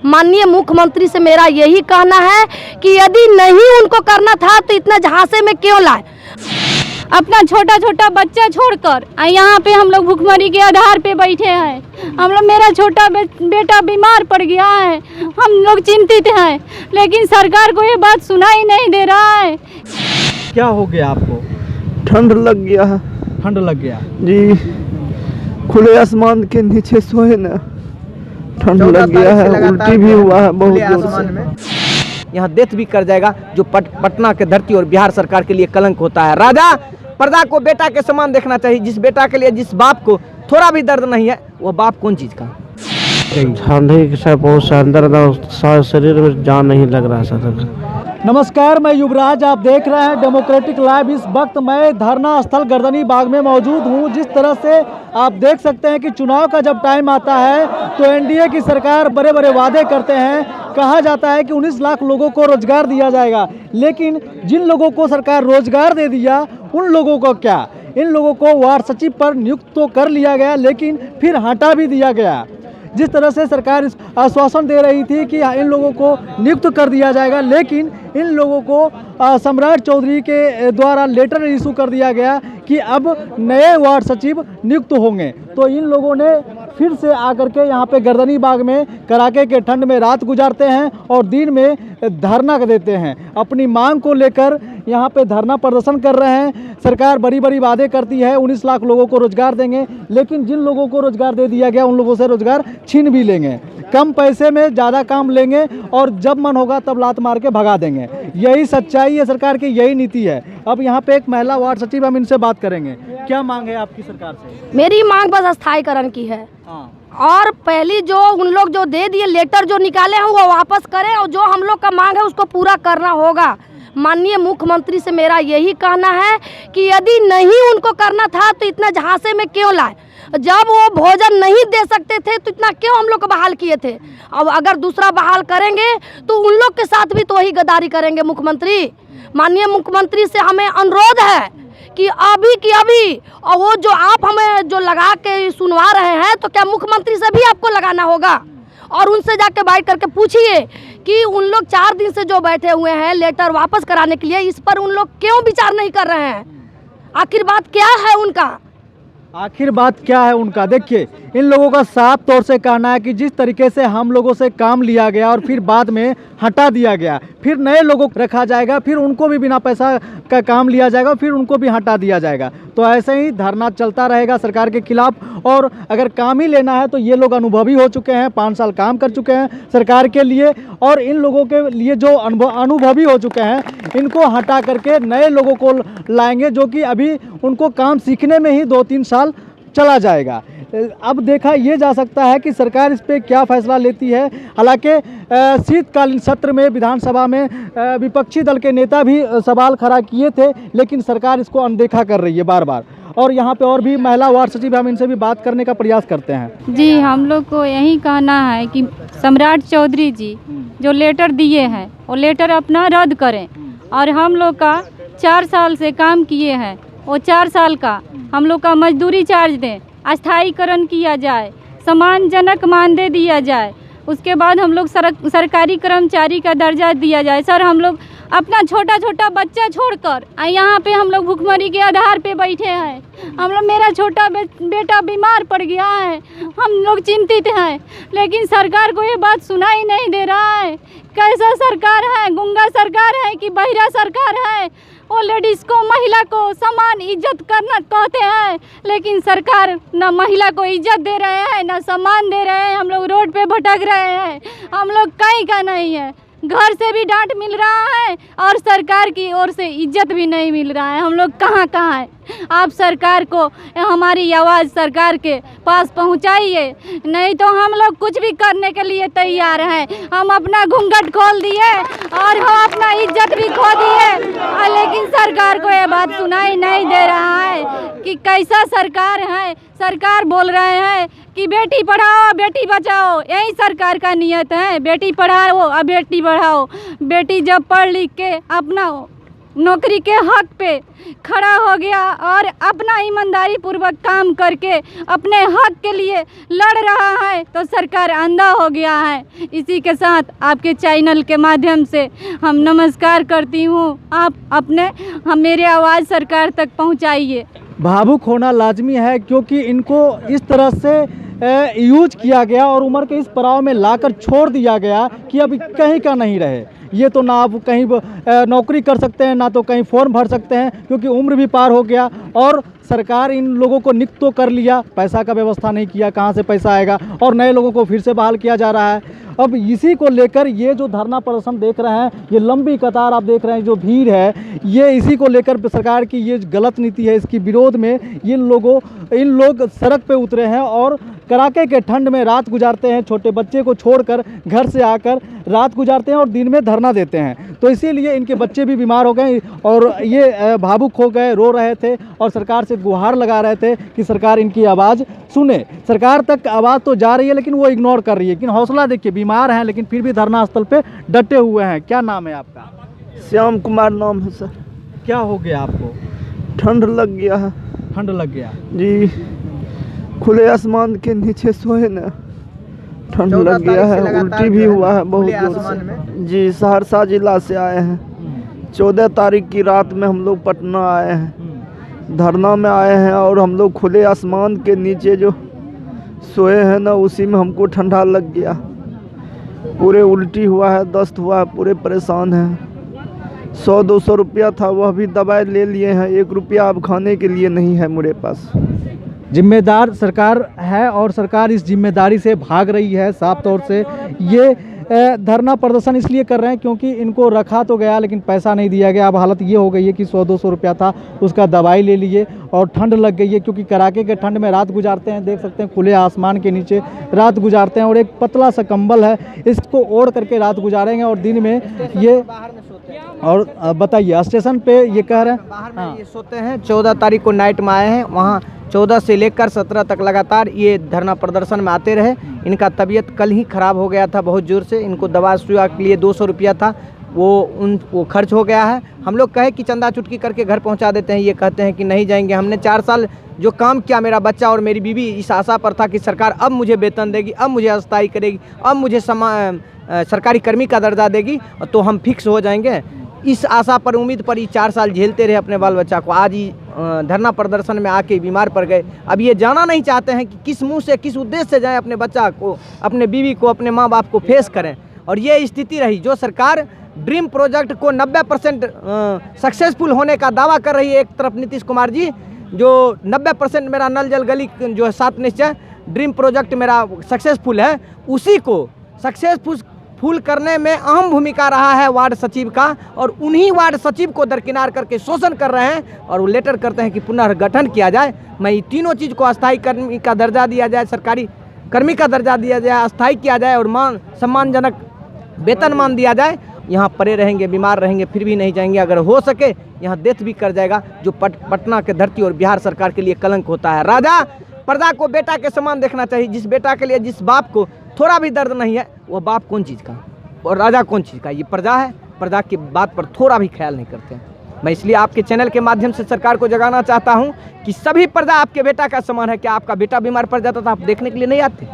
माननीय मुख्यमंत्री से मेरा यही कहना है कि यदि नहीं उनको करना था तो इतना झांसे में क्यों लाए। अपना छोटा छोटा बच्चा छोड़कर यहाँ पे हम लोग भूखमरी के आधार पे बैठे हैं। हम लोग, मेरा छोटा बेटा बीमार पड़ गया है, हम लोग चिंतित हैं, लेकिन सरकार को ये बात सुनाई नहीं दे रहा है। क्या हो गया आपको? ठंड लग गया है। ठंड लग गया जी, खुले आसमान के नीचे सोए ना, ठंड लग गया है, उल्टी भी हुआ है बहुत जोर से। यहाँ डेथ भी कर जाएगा, जो पटना के धरती और बिहार सरकार के लिए कलंक होता है। राजा प्रजा को बेटा के समान देखना चाहिए। जिस बेटा के लिए, जिस बाप को थोड़ा भी दर्द नहीं है, वो बाप कौन चीज का? ठंडी से बहुत अंदर शरीर में जान नहीं लग रहा सर। नमस्कार, मैं युवराज, आप देख रहे हैं डेमोक्रेटिक लाइव। इस वक्त मैं धरना स्थल गर्दनी बाग में मौजूद हूं। जिस तरह से आप देख सकते हैं कि चुनाव का जब टाइम आता है तो एनडीए की सरकार बड़े बड़े वादे करते हैं। कहा जाता है कि 19 लाख लोगों को रोजगार दिया जाएगा, लेकिन जिन लोगों को सरकार रोजगार दे दिया उन लोगों को क्या? इन लोगों को वार्ड सचिव पर नियुक्त तो कर लिया गया, लेकिन फिर हटा भी दिया गया। जिस तरह से सरकार आश्वासन दे रही थी कि इन लोगों को नियुक्त कर दिया जाएगा, लेकिन इन लोगों को सम्राट चौधरी के द्वारा लेटर इशू कर दिया गया कि अब नए वार्ड सचिव नियुक्त होंगे। तो इन लोगों ने फिर से आकर के यहाँ पे गर्दनी बाग में कड़ाके के ठंड में रात गुजारते हैं और दिन में धरना देते हैं। अपनी मांग को लेकर यहाँ पे धरना प्रदर्शन कर रहे हैं। सरकार बड़ी बड़ी वादे करती है, 19 लाख लोगों को रोजगार देंगे, लेकिन जिन लोगों को रोजगार दे दिया गया उन लोगों से रोजगार छीन भी लेंगे। कम पैसे में ज़्यादा काम लेंगे और जब मन होगा तब लात मार के भगा देंगे। यही सच्चाई है सरकार की, यही नीति है। अब यहाँ पे एक महिला वार्ड सचिव, हम इनसे बात करेंगे। क्या मांग है आपकी सरकार से? मेरी मांग बस स्थायीकरण की है। और पहली जो उन लोग जो दे दिए लेटर जो निकाले हैं वो वापस करें, और जो हम लोग का मांग है उसको पूरा करना होगा। माननीय मुख्यमंत्री से मेरा यही कहना है कि यदि नहीं उनको करना था तो इतना झांसे में क्यों लाए। जब वो भोजन नहीं दे सकते थे तो इतना क्यों हम लोग को बहाल किए थे। अब अगर दूसरा बहाल करेंगे तो उन लोग के साथ भी तो वही गद्दारी करेंगे मुख्यमंत्री। माननीय मुख्यमंत्री से हमें अनुरोध है कि अभी और वो जो आप हमें जो लगा के सुनवा रहे हैं, तो क्या मुख्यमंत्री से भी आपको लगाना होगा और उनसे जाके बात करके पूछिए कि उन लोग 4 दिन से जो बैठे हुए हैं लेटर वापस कराने के लिए, इस पर उन लोग क्यों विचार नहीं कर रहे हैं। आखिर बात क्या है उनका? आखिर बात क्या है उनका? देखिए, इन लोगों का साफ तौर से कहना है कि जिस तरीके से हम लोगों से काम लिया गया और फिर बाद में हटा दिया गया, फिर नए लोगों को रखा जाएगा, फिर उनको भी बिना पैसा का काम लिया जाएगा, फिर उनको भी हटा दिया जाएगा। तो ऐसे ही धरना चलता रहेगा सरकार के खिलाफ। और अगर काम ही लेना है तो ये लोग अनुभवी हो चुके हैं, 5 साल काम कर चुके हैं सरकार के लिए, और इन लोगों के लिए जो अनुभवी हो चुके हैं, इनको हटा करके नए लोगों को लाएंगे, जो कि अभी उनको काम सीखने में ही 2-3 साल चला जाएगा। अब देखा ये जा सकता है कि सरकार इस पे क्या फैसला लेती है। हालांकि शीतकालीन सत्र में विधानसभा में विपक्षी दल के नेता भी सवाल खड़ा किए थे, लेकिन सरकार इसको अनदेखा कर रही है बार बार। और यहाँ पे और भी महिला वार्ड सचिव, हम इनसे भी बात करने का प्रयास करते हैं। जी, हम लोग को यही कहना है कि सम्राट चौधरी जी जो लेटर दिए हैं वो लेटर अपना रद्द करें, और हम लोग का 4 साल से काम किए हैं, वो 4 साल का हम लोग का मजदूरी चार्ज दें, स्थायीकरण किया जाए, सम्मानजनक मानदेय दिया जाए, उसके बाद हम लोग सरकारी कर्मचारी का दर्जा दिया जाए। सर, हम लोग अपना छोटा छोटा बच्चा छोड़कर यहाँ पे हम लोग भूखमरी के आधार पे बैठे हैं। हम लोग, मेरा छोटा बेटा बीमार पड़ गया है, हम लोग चिंतित हैं, लेकिन सरकार को ये बात सुनाई नहीं दे रहा है। कैसा सरकार है? गूंगा सरकार है कि बहिरा सरकार है? वो लेडीज़ को, महिला को समान इज्जत करना कहते हैं, लेकिन सरकार न महिला को इज्जत दे रहे हैं न सम्मान दे रहे हैं। हम लोग रोड पे भटक रहे हैं, हम लोग कहीं का नहीं है। घर से भी डांट मिल रहा है और सरकार की ओर से इज्जत भी नहीं मिल रहा है। हम लोग कहाँ हैं? आप सरकार को हमारी आवाज़ सरकार के पास पहुँचाइए, नहीं तो हम लोग कुछ भी करने के लिए तैयार हैं। हम अपना घूंघट खोल दिए और हम अपना इज्जत भी खो दिए, लेकिन सरकार को ये बात सुनाई नहीं दे रहा है कि कैसा सरकार है। सरकार बोल रहे हैं कि बेटी पढ़ाओ बेटी बचाओ, यही सरकार का नियत है। बेटी पढ़ाओ और बेटी बढ़ाओ। बेटी जब पढ़ लिख के अपना नौकरी के हक पे खड़ा हो गया और अपना ईमानदारी पूर्वक काम करके अपने हक के लिए लड़ रहा है, तो सरकार अंधा हो गया है। इसी के साथ आपके चैनल के माध्यम से हम नमस्कार करती हूँ। आप मेरी आवाज़ सरकार तक पहुँचाइए। भावुक होना लाजमी है, क्योंकि इनको इस तरह से यूज किया गया और उम्र के इस पड़ाव में लाकर छोड़ दिया गया कि अब कहीं का नहीं रहे। ये तो ना आप कहीं नौकरी कर सकते हैं, ना तो कहीं फॉर्म भर सकते हैं, क्योंकि उम्र भी पार हो गया और सरकार इन लोगों को नियुक्त तो कर लिया, पैसा का व्यवस्था नहीं किया, कहाँ से पैसा आएगा, और नए लोगों को फिर से बहाल किया जा रहा है। अब इसी को लेकर ये जो धरना प्रदर्शन देख रहे हैं, ये लंबी कतार आप देख रहे हैं, जो भीड़ है, ये इसी को लेकर सरकार की ये गलत नीति है, इसकी विरोध में इन लोग सड़क पे उतरे हैं और कड़ाके के ठंड में रात गुजारते हैं। छोटे बच्चे को छोड़कर घर से आकर रात गुजारते हैं और दिन में धरना देते हैं। तो इसीलिए इनके बच्चे भी बीमार हो गए और ये भावुक हो गए, रो रहे थे और सरकार से गुहार लगा रहे थे कि सरकार इनकी आवाज़ सुने। सरकार तक आवाज़ तो जा रही है, लेकिन वो इग्नोर कर रही है। लेकिन हौसला देखिए, बीमार हैं लेकिन फिर भी धरना स्थल पे डटे हुए हैं। क्या नाम है आपका? श्याम कुमार नाम है सर। क्या हो गया आपको? ठंड लग गया है। ठंड लग गया जी, खुले आसमान के नीचे सोए ना, ठंड लग गया है, उल्टी भी हुआ है बहुत जोर से। जी, सहरसा जिला से आए हैं। 14 तारीख की रात में हम लोग पटना आए हैं, धरना में आए हैं और हम लोग खुले आसमान के नीचे जो सोए हैं ना, उसी में हमको ठंडा लग गया, पूरे उल्टी हुआ है, दस्त हुआ है, पूरे परेशान हैं। 100-200 रुपया था, वह भी दवाई ले लिए हैं, 1 रुपया अब खाने के लिए नहीं है मेरे पास। जिम्मेदार सरकार है और सरकार इस जिम्मेदारी से भाग रही है। साफ तौर से ये धरना प्रदर्शन इसलिए कर रहे हैं क्योंकि इनको रखा तो गया लेकिन पैसा नहीं दिया गया। अब हालत ये हो गई है कि 100-200 रुपया था, उसका दवाई ले लिए और ठंड लग गई है, क्योंकि कड़ाके के ठंड में रात गुजारते हैं। देख सकते हैं खुले आसमान के नीचे रात गुजारते हैं और एक पतला सा कंबल है, इसको ओढ़ करके रात गुजारेंगे और दिन में ये। और बताइए, स्टेशन पे ये कह रहे हैं बाहर में ये सोते हैं। 14 तारीख को नाइट में आए हैं, वहाँ 14 से लेकर 17 तक लगातार ये धरना प्रदर्शन में आते रहे। इनका तबीयत कल ही ख़राब हो गया था बहुत ज़ोर से। इनको दवा सुइया के लिए 200 रुपया था, वो खर्च हो गया है। हम लोग कहे कि चंदा चुटकी करके घर पहुंचा देते हैं, ये कहते हैं कि नहीं जाएंगे। हमने 4 साल जो काम किया, मेरा बच्चा और मेरी बीवी इस आशा पर था कि सरकार अब मुझे वेतन देगी, अब मुझे अस्थायी करेगी, अब मुझे सरकारी कर्मी का दर्जा देगी तो हम फिक्स हो जाएंगे। इस आशा पर, उम्मीद पर ये 4 साल झेलते रहे अपने बाल बच्चा को। आज ही धरना प्रदर्शन में आके बीमार पड़ गए। अब ये जाना नहीं चाहते हैं कि किस मुंह से, किस उद्देश्य से जाएं, अपने बच्चा को, अपने बीवी को, अपने माँ बाप को फेस करें। और ये स्थिति रही। जो सरकार ड्रीम प्रोजेक्ट को 90% सक्सेसफुल होने का दावा कर रही है, एक तरफ नीतीश कुमार जी जो 90% मेरा नल जल गली जो है 7 निश्चय ड्रीम प्रोजेक्ट मेरा सक्सेसफुल है, उसी को सक्सेसफुल करने में अहम भूमिका रहा है वार्ड सचिव का। और उन्हीं वार्ड सचिव को दरकिनार करके शोषण कर रहे हैं और वो लेटर करते हैं कि पुनर्गठन किया जाए। मैं ये तीनों चीज़ को अस्थायी कर्मी का दर्जा दिया जाए, सरकारी कर्मी का दर्जा दिया जाए, अस्थायी किया जाए और सम्मानजनक वेतनमान दिया जाए। यहाँ पड़े रहेंगे, बीमार रहेंगे, फिर भी नहीं जाएंगे। अगर हो सके यहाँ डेथ भी कर जाएगा, जो पटना के धरती और बिहार सरकार के लिए कलंक होता है। राजा प्रजा को बेटा के समान देखना चाहिए। जिस बेटा के लिए, जिस बाप को थोड़ा भी दर्द नहीं है, वो बाप कौन चीज़ का और राजा कौन चीज़ का? ये प्रजा है। प्रजा की बात पर थोड़ा भी ख्याल नहीं करते हैं। मैं इसलिए आपके चैनल के माध्यम से सरकार को जगाना चाहता हूं कि सभी प्रजा आपके बेटा का समान है। क्या आपका बेटा बीमार पड़ जाता था, आप देखने के लिए नहीं आते?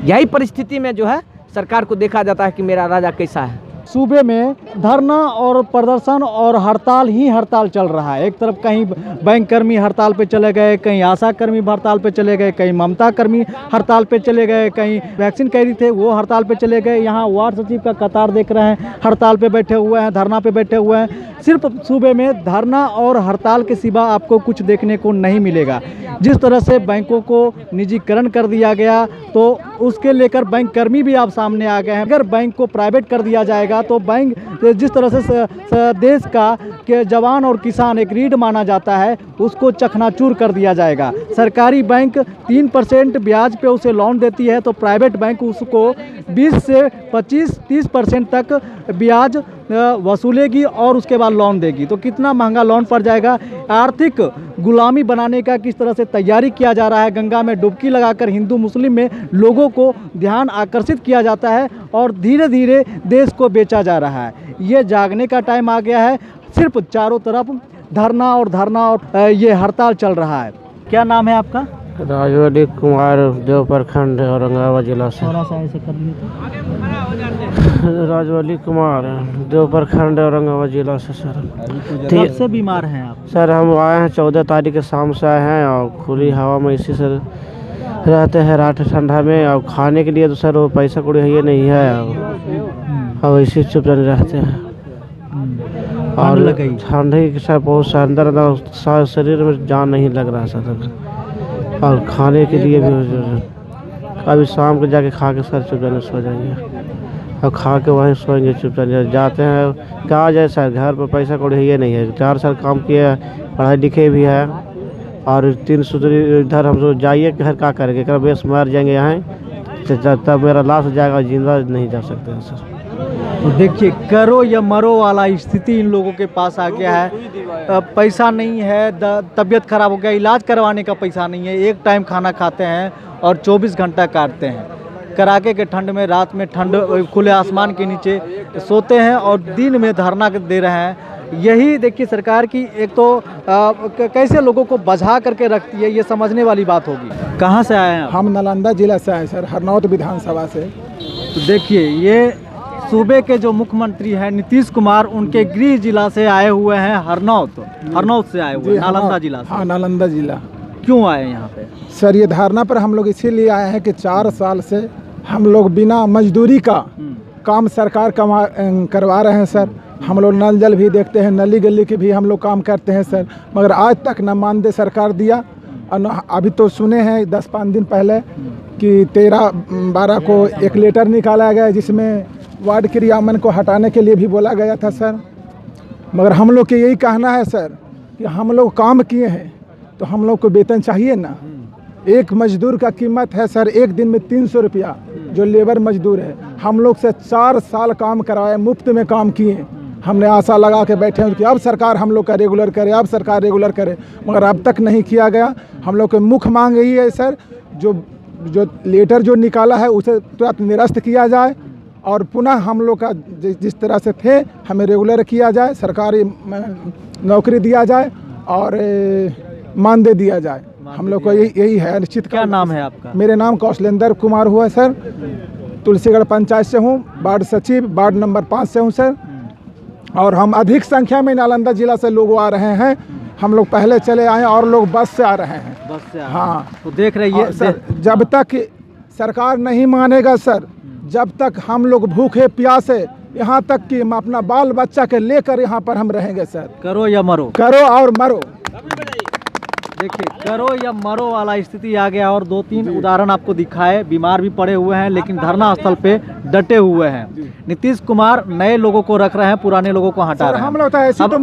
यही परिस्थिति में जो है सरकार को देखा जाता है कि मेरा राजा कैसा है। सूबे में धरना और प्रदर्शन और हड़ताल ही हड़ताल चल रहा है। एक तरफ कहीं बैंक कर्मी हड़ताल पे चले गए, कहीं आशा कर्मी हड़ताल पे चले गए, कहीं ममता कर्मी हड़ताल पे चले गए, कहीं वैक्सीन कैदी थे वो हड़ताल पे चले गए। यहाँ वार्ड सचिव का कतार देख रहे हैं, हड़ताल पे बैठे हुए हैं, धरना पे बैठे हुए हैं। सिर्फ सूबे में धरना और हड़ताल के सिवा आपको कुछ देखने को नहीं मिलेगा। जिस तरह से बैंकों को निजीकरण कर दिया गया, तो उसके लेकर बैंक कर्मी भी आप सामने आ गए हैं। अगर बैंक को प्राइवेट कर दिया जाएगा तो बैंक, जिस तरह से देश का के जवान और किसान एक रीढ़ माना जाता है, उसको चकनाचूर कर दिया जाएगा। सरकारी बैंक 3% ब्याज पे उसे लोन देती है, तो प्राइवेट बैंक उसको 20 से 25-30% तक ब्याज वसूलेगी और उसके बाद लोन देगी। तो कितना महंगा लोन पड़ जाएगा। आर्थिक गुलामी बनाने का किस तरह से तैयारी किया जा रहा है। गंगा में डुबकी लगाकर हिंदू मुस्लिम में लोगों को ध्यान आकर्षित किया जाता है और धीरे धीरे देश को बेचा जा रहा है। ये जागने का टाइम आ गया है। सिर्फ चारों तरफ धरना और ये हड़ताल चल रहा है। क्या नाम है आपका? राजवली कुमार, देव प्रखंड, औरंगाबाद जिला से। थोड़ा सा ऐसे कर लिए तो। राजवली कुमार, देव प्रखंड, औरंगाबाद जिला से सर। कब से बीमार हैं आप? सर हम आए हैं 14 तारीख के शाम से आए हैं और खुली हवा में इसी से रहते हैं रात ठंडा में। और खाने के लिए तो सर वो पैसा कौड़ी है नहीं है और इसी चुप रहते हैं। और ठंडे के साथ बहुत अंदर शरीर में जान नहीं लग रहा सर। और खाने के लिए भी अभी शाम को जाके खा के सर चुप सो जाएंगे और खा के वहीं सोएंगे चुप जाते हैं। कहा जाए सर, घर पर पैसा कौड़ी है नहीं है। 4 साल काम किए, पढ़ाई लिखे भी है और 3 सूत्री इधर हम लोग जाइए घर क्या करेंगे, कर बेस मर जाएंगे यहाँ तब मेरा लाश जाएगा, जिंदा नहीं जा सकते हैं सर। तो देखिए, करो या मरो वाला स्थिति इन लोगों के पास आ गया है। पैसा नहीं है, तबीयत खराब हो गया, इलाज करवाने का पैसा नहीं है, एक टाइम खाना खाते हैं और 24 घंटा काटते हैं। कड़ाके के ठंड में, रात में ठंड खुले आसमान के नीचे सोते हैं और दिन में धरना दे रहे हैं। यही देखिए सरकार की एक तो कैसे लोगों को बझा करके रखती है, ये समझने वाली बात होगी। कहाँ से आए हैं आप? हम नालंदा जिला से आए सर, हरनौत विधानसभा से। तो देखिए, ये सूबे के जो मुख्यमंत्री हैं नीतीश कुमार, उनके गृह जिला से आए हुए हैं हरनौत से आए हुए, नालंदा जिला से। हाँ, नालंदा जिला। क्यों आए यहाँ पे? सर ये धरना पर हम लोग इसीलिए आए हैं कि 4 साल से हम लोग बिना मजदूरी का काम सरकार करवा रहे हैं सर। हम लोग नल जल भी देखते हैं, नली गली के भी हम लोग काम करते हैं सर, मगर आज तक न मानदेय सरकार दिया। और अभी तो सुने हैं 10-5 दिन पहले कि 13-12 को एक लेटर निकाला गया जिसमें वार्ड क्रियामन को हटाने के लिए भी बोला गया था सर। मगर हम लोग के यही कहना है सर कि हम लोग काम किए हैं तो हम लोग को वेतन चाहिए ना। एक मजदूर का कीमत है सर एक दिन में 300 रुपया, जो लेबर मजदूर है। हम लोग से 4 साल काम करवाए, मुफ्त में काम किए। हमने आशा लगा के बैठे हैं कि अब सरकार हम लोग का रेगुलर करे, अब सरकार रेगुलर करे, मगर अब तक नहीं किया गया। हम लोग की मुख्य मांग यही है सर, जो लेटर जो निकाला है उसे तुरंत निरस्त किया जाए और पुनः हम लोग का जिस तरह से थे हमें रेगुलर किया जाए, सरकारी नौकरी दिया जाए और मानदेय दिया जाए। हम लोग को यही है निश्चित। क्या नाम है आपका? मेरे नाम कौशलेंद्र कुमार हुआ सर, तुलसीगढ़ पंचायत से हूँ, वार्ड सचिव, वार्ड नंबर 5 से हूँ सर। और हम अधिक संख्या में नालंदा जिला से लोग आ रहे हैं। हम लोग पहले चले आए और लोग बस से आ रहे हैं। बस से हाँ, तो देख रही है सर, जब तक सरकार नहीं मानेगा सर, जब तक हम लोग भूखे प्यासे, यहाँ तक कि हम अपना बाल बच्चा के लेकर यहाँ पर हम रहेंगे सर। करो या मरो, करो और मरो। देखिए, करो या मरो वाला स्थिति आ गया। और 2-3 उदाहरण आपको दिखाए। बीमार भी पड़े हुए हैं लेकिन धरना स्थल पे डटे हुए हैं। नीतीश कुमार नए लोगों को रख रहे हैं, पुराने लोगों को हटा रहे हैं। हम लोग तो ऐसे तो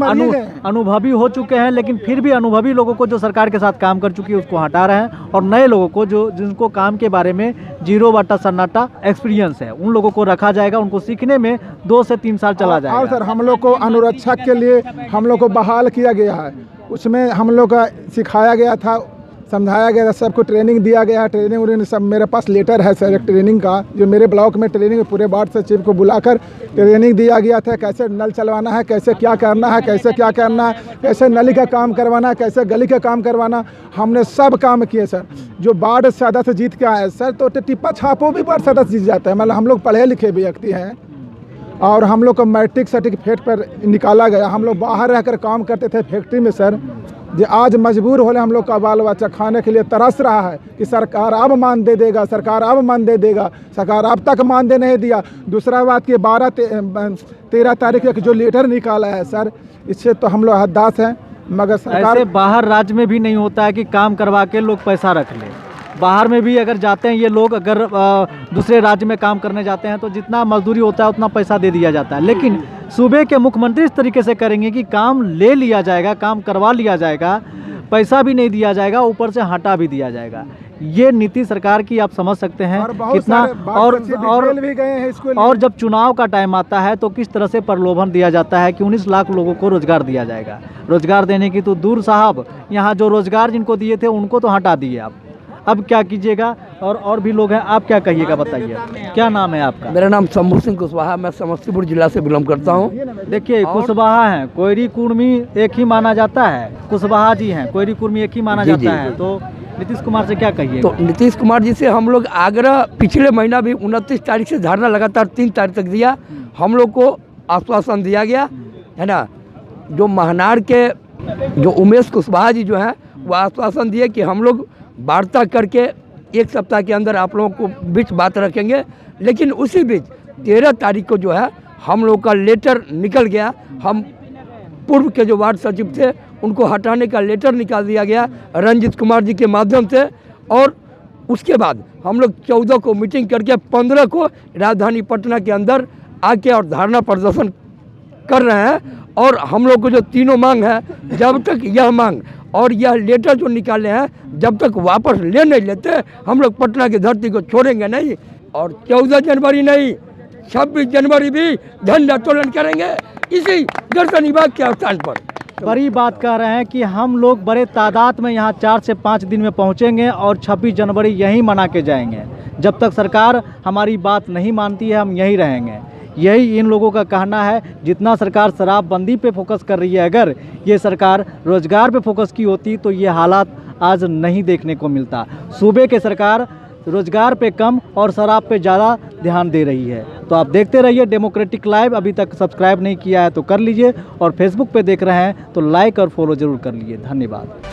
अनुभवी हो चुके हैं, लेकिन फिर भी अनुभवी लोगों को जो सरकार के साथ काम कर चुकी है उसको हटा रहे हैं और नए लोगों को जिनको काम के बारे में 0 बटा सन्नाटा एक्सपीरियंस है, उन लोगों को रखा जाएगा। उनको सीखने में 2 से 3 साल चला जाएगा। और सर हम लोग को अनुरक्षक के लिए हम लोग को बहाल किया गया है, उसमें हम लोग का सिखाया गया था, समझाया गया था, सबको ट्रेनिंग दिया गया है। ट्रेनिंग सब मेरे पास लेटर है सर एक ट्रेनिंग का, जो मेरे ब्लॉक में ट्रेनिंग पूरे वार्ड सचिव को बुलाकर ट्रेनिंग दिया गया था, कैसे नल चलवाना है, कैसे क्या करना है, कैसे क्या करना है, कैसे नली का काम करवाना है, कैसे गली का काम करवाना। हमने सब काम किए सर। जो वार्ड सदस्य जीत के आए सर, तो टिप्पा छापो भी वार्ड सदस्य जीत जाता है। मतलब हम लोग पढ़े लिखे भी व्यक्ति हैं और हम लोग को मैट्रिक सर्टिफिकेट पर निकाला गया। हम लोग बाहर रहकर काम करते थे फैक्ट्री में सर, जो आज मजबूर होने हम लोग का बाल बच्चा खाने के लिए तरस रहा है कि सरकार अब मानदेय देगा, सरकार अब मानदेय देगा। सरकार अब तक मानदेय नहीं दिया। दूसरा बात कि 12-13 तारीख का जो लेटर निकाला है सर, इससे तो हम लोग हदास हैं। मगर सरकार ऐसे बाहर राज्य में भी नहीं होता है कि काम करवा के लोग पैसा रख ले। बाहर में भी अगर जाते हैं ये लोग, अगर दूसरे राज्य में काम करने जाते हैं तो जितना मजदूरी होता है उतना पैसा दे दिया जाता है। लेकिन सूबे के मुख्यमंत्री इस तरीके से करेंगे कि काम ले लिया जाएगा, काम करवा लिया जाएगा, पैसा भी नहीं दिया जाएगा, ऊपर से हटा भी दिया जाएगा। ये नीति सरकार की आप समझ सकते हैं कितना। और जब चुनाव का टाइम आता है तो किस तरह से प्रलोभन दिया जाता है कि 19 लाख लोगों को रोजगार दिया जाएगा। रोजगार देने की तो दूर साहब, यहाँ जो रोजगार जिनको दिए थे उनको तो हटा दिए आप। अब क्या कीजिएगा? और भी लोग हैं, आप क्या कहिएगा बताइए, क्या नाम है आपका? मेरा नाम शंभू सिंह कुशवाहा, मैं समस्तीपुर जिला से बिलोंग करता हूँ। देखिए कुशवाहा हैं, कोयरी कुर्मी एक ही माना जाता है, कुशवाहा जी हैं, कोयरी कुर्मी एक ही माना जी, जाता जी। है, तो नीतीश कुमार से क्या कहिए? तो नीतीश कुमार जी से हम लोग आग्रह पिछले महीना भी 29 तारीख से धरना लगातार 3 तारीख तक दिया। हम लोग को आश्वासन दिया गया है ना, जो महनार के जो उमेश कुशवाहा जी जो हैं वो आश्वासन दिए कि हम लोग वार्ता करके 1 सप्ताह के अंदर आप लोगों को बीच बात रखेंगे। लेकिन उसी बीच 13 तारीख को जो है हम लोग का लेटर निकल गया। हम पूर्व के जो वार्ड सचिव थे उनको हटाने का लेटर निकाल दिया गया रंजीत कुमार जी के माध्यम से। और उसके बाद हम लोग 14 को मीटिंग करके 15 को राजधानी पटना के अंदर आके और धरना प्रदर्शन कर रहे हैं। और हम लोग को जो तीनों मांग है, जब तक यह मांग और यह लेटर जो निकाले हैं जब तक वापस ले नहीं लेते, हम लोग पटना की धरती को छोड़ेंगे नहीं। और 14 जनवरी नहीं, 26 जनवरी भी झंडोत्तोलन करेंगे इसी दर्शन विभाग के स्थान पर। बड़ी बात कह रहे हैं कि हम लोग बड़े तादाद में यहाँ 4 से 5 दिन में पहुँचेंगे और 26 जनवरी यहीं मना के जाएंगे। जब तक सरकार हमारी बात नहीं मानती है हम यहीं रहेंगे। यही इन लोगों का कहना है। जितना सरकार शराबबंदी पे फोकस कर रही है, अगर ये सरकार रोजगार पे फोकस की होती तो ये हालात आज नहीं देखने को मिलता। सूबे के सरकार रोजगार पे कम और शराब पे ज़्यादा ध्यान दे रही है। तो आप देखते रहिए डेमोक्रेटिक लाइव। अभी तक सब्सक्राइब नहीं किया है तो कर लीजिए, और फेसबुक पे देख रहे हैं तो लाइक और फॉलो ज़रूर कर लीजिए। धन्यवाद।